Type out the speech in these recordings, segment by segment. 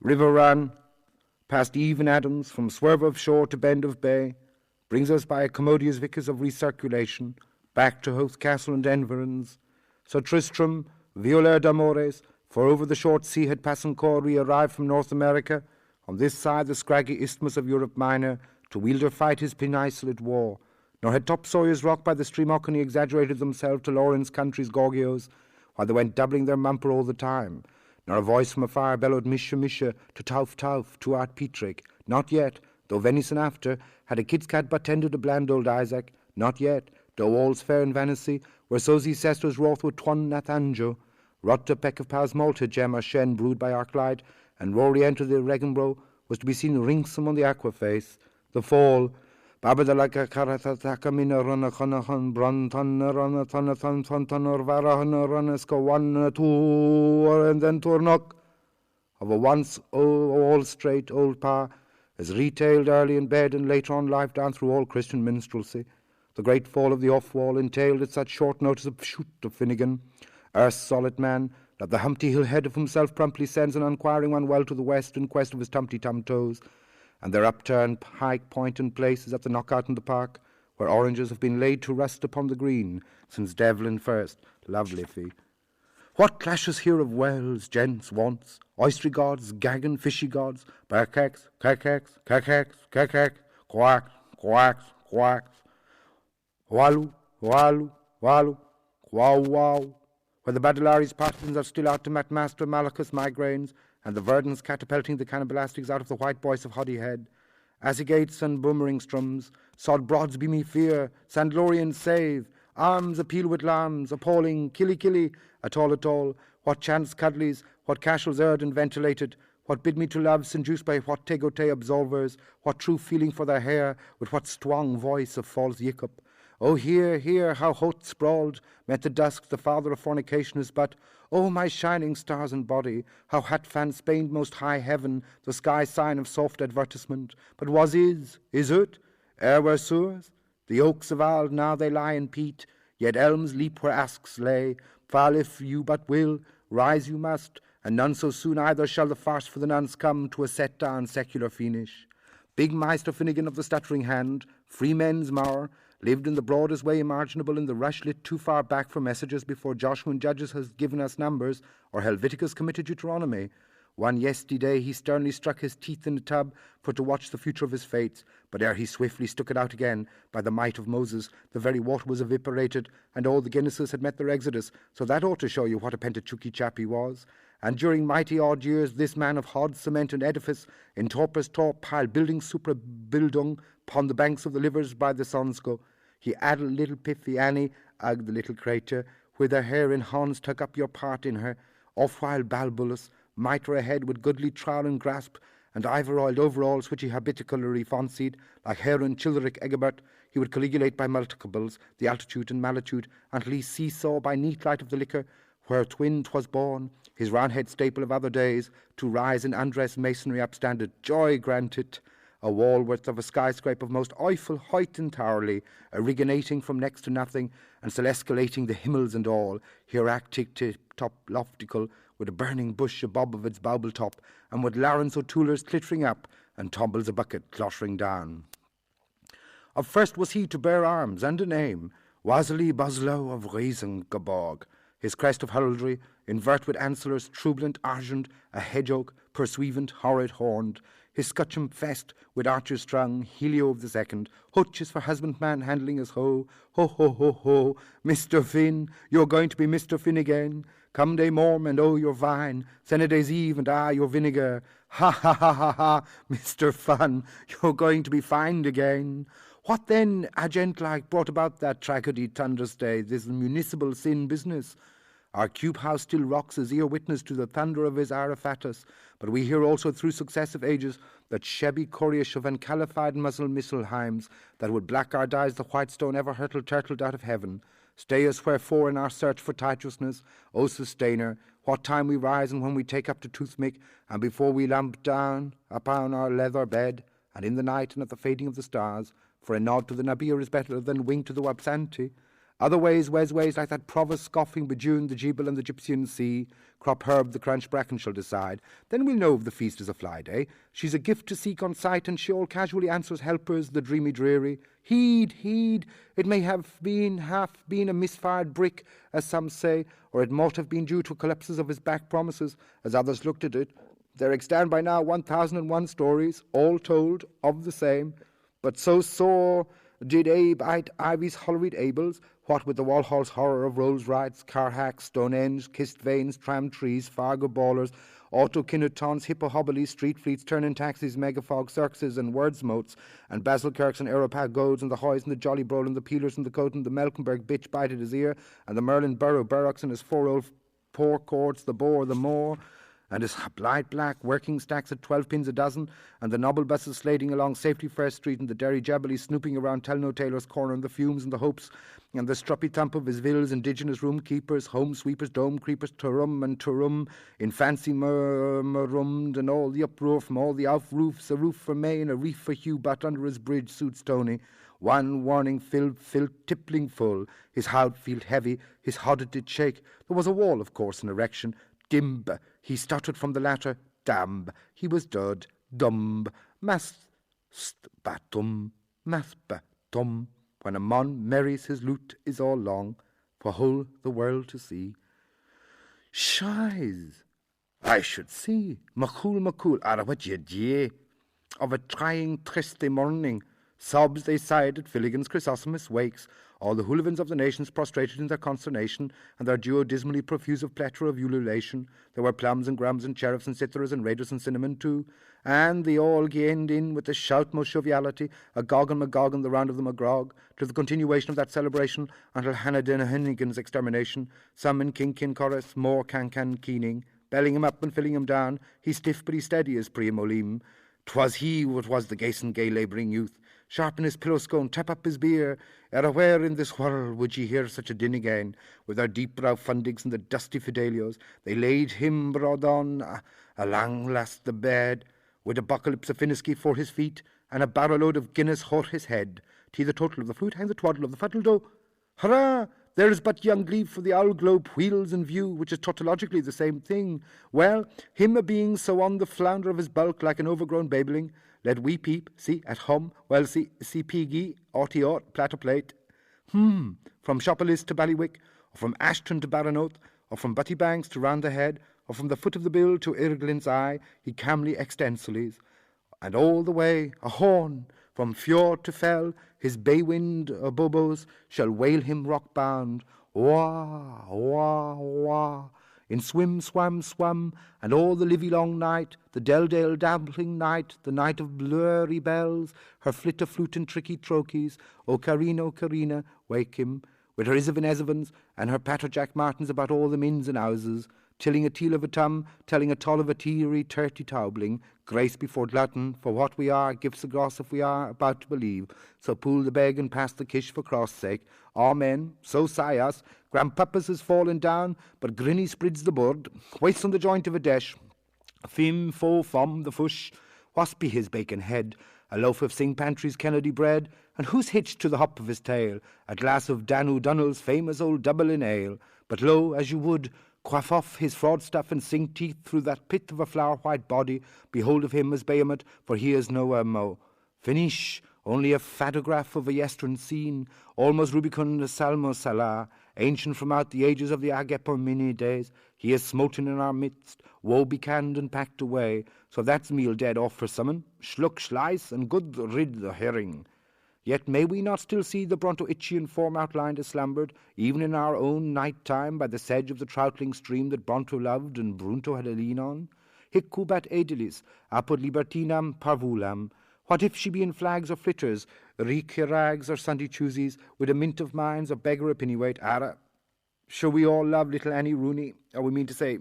River run, past Eve and Adams, from swerve of shore to bend of bay, brings us by a commodious vicars of recirculation, back to Howth Castle and environs. Sir Tristram, violeur d'amores, for over the short sea had Passancore arrived from North America, on this side the scraggy isthmus of Europe Minor, to wield or fight his peninsula at war. Nor had top sawyers rocked by the stream Ochany exaggerated themselves to Lawrence country's gorgios, while they went doubling their mumper all the time. Nor a voice from afar bellowed Misha Misha to Tauf Tauf to Art Petrick. Not yet, though venison after, had a kid's cat but tended a bland old Isaac. Not yet, though all's fair in Vanity, where Sosie Sester's wrath with Twan Nathanjo. Rot to peck of Paz Malta gem or shen brewed by Arclight, and Rory entered the Regenbro, was to be seen ringsome on the aqua face. The fall, Babadalaka Karatatakamina Runachanahan Brunton Runatanathon Fontanor Varahana Runasko 1 2 and then Tornok of a once all straight old pa, is retailed early in bed and later on life down through all Christian minstrelsy. The great fall of the off-wall entailed at such short notice a shoot of Finnegan, earth's solid man, that the Humpty Hill head of himself promptly sends an unquiring one well to the west in quest of his tumty-tum toes, and their upturned high point in places at the knockout in the park, where oranges have been laid to rust upon the green since Devlin first. Lovely fee. What clashes here of wells, gents, wants, oystery gods, gaggin, fishy gods, barcax, cacax, cacax, cacax, quacks, quacks, quacks, wallu, wallu, wallu, wow, wow, where the Badalari's partisans are still out to master Malachus migraines, and the Verdens catapulting the cannibalastics out of the white boys of Hoddyhead. Assigates and boomerang strums, sod broads be me fear, Sandlorian save, arms appeal with lambs, appalling, killy, at all, what chance cuddlies, what cashels erred and ventilated, what bid me to love seduced by what tegote absolvers, what true feeling for their hair, with what strong voice of false yiccup. Oh, here, how Hoth sprawled, met the dusk, the father of fornication is but, oh, my shining stars and body, how hat fan Spained most high heaven, the sky sign of soft advertisement, but is it? Ere were sewers? The oaks of Ald now they lie in peat, yet elms leap where asks lay, fall if you but will, rise you must, and none so soon either shall the farce for the nuns come to a set down secular finish. Big Meister Finnegan of the stuttering hand, free men's mower, lived in the broadest way imaginable in the rush lit too far back for messages before Joshua and Judges has given us numbers, or Helviticus committed Deuteronomy. One yesterday he sternly struck his teeth in the tub for to watch the future of his fates, but ere he swiftly stuck it out again, by the might of Moses, the very water was evaporated, and all the Guinnesses had met their exodus, so that ought to show you what a Pentateuchi chap he was. And during mighty odd years this man of hod, cement, and edifice, in torpus tor pile building supra bildung, upon the banks of the rivers by the Sonsko, he addled little Piffy Annie, ugh, the little creature, with her hair in horns tuck up your part in her, off-while balbulous, mitre ahead with goodly trowel and grasp, and ivor-oiled overalls which he habitually fancied, like Heron Childeric Egbert, he would colligulate by multiples, the altitude and malitude, until he seesaw by neat light of the liquor, where twin 'twas born, his round-head staple of other days, to rise in undress masonry upstanded, joy grant it, a wall worth of a skyscraper of most awful height and towerly, originating from next to nothing, and celescalating the himmels and all, hieractic to top loftical, with a burning bush abob of its bauble top, and with Lawrence O'Tooler's clittering up, and tumbles a bucket clattering down. Of first was he to bear arms and a name, Wasily Boslow of Riesengeborg, his crest of heraldry, invert with anselors, trubilant, argent, a hedge-oak, pursuivant, horrid, horned, his scutcheon fest, with archers strung, Helio of the second, hutch is for husbandman handling his hoe, ho, ho, ho, ho, Mr. Finn, you're going to be Mr. Finn again, come day morn and oh, your vine, Seneday's eve and your vinegar, ha, ha, ha, ha, ha, Mr. Fun, you're going to be fined again. What then, agent-like, brought about that tragedy thunderous day, this municipal sin business? Our cube house still rocks his ear witness to the thunder of his Arafatus, but we hear also through successive ages that shabby Koreish of uncalified muzzle misselheims that would black our dyes the white stone ever turtled out of heaven. Stay us wherefore in our search for tighteousness, O sustainer, what time we rise and when we take up to toothpick, and before we lamp down upon our leather bed, and in the night and at the fading of the stars, for a nod to the Nabir is better than wink to the Wabsanti. Other ways, like that provost scoffing bejune the Jebel and the Gypsian sea, crop herb the cranch bracken shall decide. Then we'll know if the feast is a fly day. She's a gift to seek on sight, and she all casually answers helpers the dreamy dreary. Heed, heed, it may have been half been a misfired brick, as some say, or it might have been due to collapses of his back promises, as others looked at it. There extant by now 1001 stories, all told of the same, but so sore did Abe ite Ivy's hollered Abels, what with the Walhall's horror of Rolls Rights, car hacks, Stonehenge, kissed veins, tram trees, Fargo ballers, auto kinnetons, hippo-hobblies, street fleets, turning taxis, megafog circuses and words motes, and Basilkirks and Aeropag goads, and the Hoys and the Jolly Brole and the Peelers and the Coat and the Melkenberg bitch bited his ear, and the Merlin Burrow Burrocks and his 4 old poor courts, the Boar, the Moor, and his light black working stacks at 12 pins a dozen, and the noble buses slading along Safety First Street, and the Derry Jabberley snooping around Telno Taylor's corner, and the fumes and the hopes, and the struppy thump of his villas, indigenous room keepers, home sweepers, dome creepers, turum and turum, in fancy murmurummed, and all the uproar from all the out-roofs, a roof for May and a reef for Hugh, but under his bridge suits Tony. One warning filled tippling full, his heart felt heavy, his heart did shake. There was a wall, of course, in erection. Dimb, he stuttered from the latter. Damb, he was dud. Dumb, masbatum, masbatum. When a mon merries his lute is all long, for whole the world to see. Shies, I should see, macul, what ye die. Of a trying triste morning, sobs they sighed at Finnegans Wakes, all the hooligans of the nations prostrated in their consternation, and their duo dismally profuse of plethora of ululation. There were plums and grums and cherubs and citharas and raiders and cinnamon too, and they all gained in with the shout most joviality, agog and magog and the round of the magrog, to the continuation of that celebration until Finnegans' extermination, some in kin chorus, more can keening, belling him up and filling him down, he stiff but he steady as Priam Olim. 'Twas he what was the gason gay labouring youth, sharpen his pillow scone, tap up his beer, where in this whirl would ye hear such a din again, with their deep brow fundigs and the dusty fidelios, they laid him broad on, a lang last the bed, with a bucklips of Finnegan for his feet, and a barrel load of Guinness for his head. To the total of the flute hangs the twaddle of the fuddle dough. Hurrah! There is but young Gleave for the owl globe wheels in view, which is tautologically the same thing. Well, him a being so on the flounder of his bulk like an overgrown babeling, let we peep, see, at home, well, see piggy, aught, platter plate. From Shopperlist to Ballywick, or from Ashton to Baranoth, or from Buttybanks to round the head, or from the foot of the bill to Irglin's eye, he camly extensulies. And all the way, a horn, from fjord to fell, his bay-wind bobos shall wail him rock-bound. Wah, wah, wah. In swim, swam, and all the livy-long night, the Deldale dampling night, the night of blurry bells, her flitter flute and tricky trochies, O Carina, wake him, with her Isavans and her patter Jack Martins about all the inns and houses, tilling a teal of a tum, telling a toll of a teary, turty towbling, grace before glutton, for what we are, gifts of goss if we are about to believe, so pull the beg and pass the kish for cross sake. Amen, so sigh us, grandpapas has fallen down, but Grinny sprids the bird, waits on the joint of a dish, fim, fo, fum, the fush, what's be his bacon head, a loaf of Sing Pantry's Kennedy bread, and who's hitched to the hop of his tail, a glass of Dan O'Donnell's famous old Dublin ale, but lo, as you would, quaff off his fraud stuff and sink teeth through that pit of a flower-white body, behold of him as Behemoth, for he is no mo. Finish, only a photograph of a yestern scene, almost Rubicon Salmo Salah, ancient from out the ages of the Agapomini days. He is smoten in our midst, woe becanned and packed away, so that's meal dead off for summon, schluck schleiss, and good rid the herring. Yet may we not still see the Bronto-Itchian form outlined as slumbered, even in our own night-time, by the sedge of the troutling stream that Bronto loved and Brunto had a lean on? Hic cubat edilis, apud libertinam parvulam. What if she be in flags or flitters, rags or Sunday choosies, with a mint of minds or beggar a pennyweight, ara? Shall we all love little Annie Rooney, or we mean to say,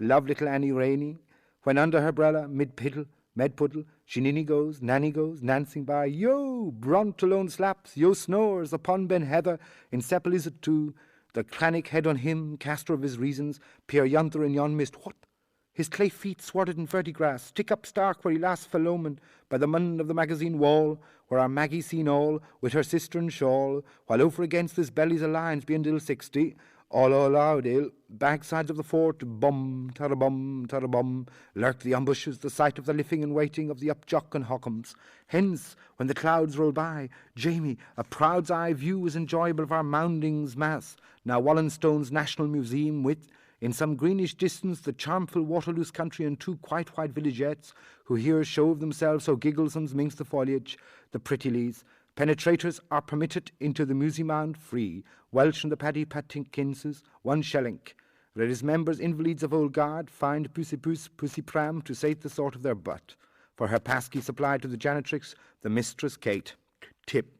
love little Annie Rainey, when under her brella, med-puddle, she nanny goes, nancing by, yo, Bront alone slaps, yo snores, upon Ben Heather, in Seppel is it too, the clannic head on him, caster of his reasons, Pierre Yanther in yon mist, what? His clay feet swarded in vertigrass, stick up stark where he last fell omen, by the mun of the magazine wall, where our Maggie seen all, with her sister and shawl, while over against this belly's alliance beyond ill 60, all loud ill, backsides of the fort, bum, tarabum, lurked the ambushes, the sight of the lifting and waiting of the upjock and hockums. Hence, when the clouds roll by, Jamie, a proud's eye view is enjoyable of our moundings mass, now Wallenstone's National Museum with, in some greenish distance, the charmful Waterloose country and two quite white villagettes, who here show of themselves so gigglesome minks the foliage, the prettylies. Penetrators are permitted into the museum free, Welsh and the Paddy Patkinses, 1 shilling. Whereas members invalids of old guard find pussy pram to sate the sort of their butt. For her pasky supplied to the janitrix, the mistress Kate. Tip.